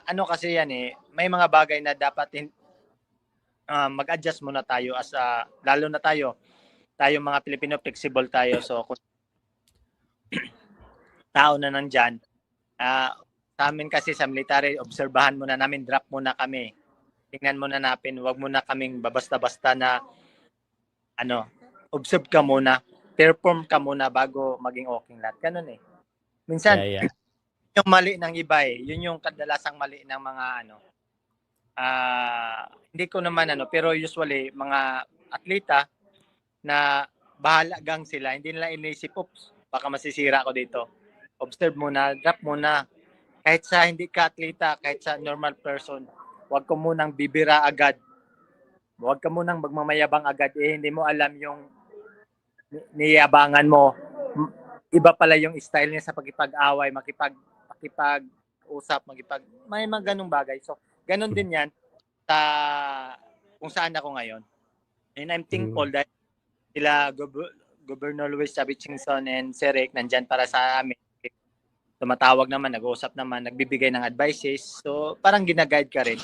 Ano kasi yan eh, may mga bagay na dapat mag-adjust muna tayo lalo na tayo mga Pilipino, flexible tayo. So kung tao na nandyan, sa amin kasi sa military, obserbahan muna namin, drop muna kami. Tingnan muna natin, wag muna kaming babasta-basta na observe ka muna, perform ka muna bago maging okay lahat. Ganun eh. Minsan, yung mali ng iba eh, yun yung kadalasang mali ng mga hindi ko naman pero usually mga atleta na bahala gang sila, hindi nila inisip, oops, baka masisira ako dito. Observe muna, drop muna. Kahit sa hindi ka atleta, kahit sa normal person, huwag ko munang bibira agad. Huwag ka munang magmamayabang agad hindi mo alam yung niyabangan mo. Iba pala yung style niya sa pakipag-away, makipag-usap, may mga ganung bagay. So, ganun din yan sa kung saan ako ngayon. And I'm thankful that sila Governor Luis Chavichinson and Serek nandyan para sa amin. Tumatawag naman, nag-uusap naman, nagbibigay ng advices. So, parang ginaguide ka rin.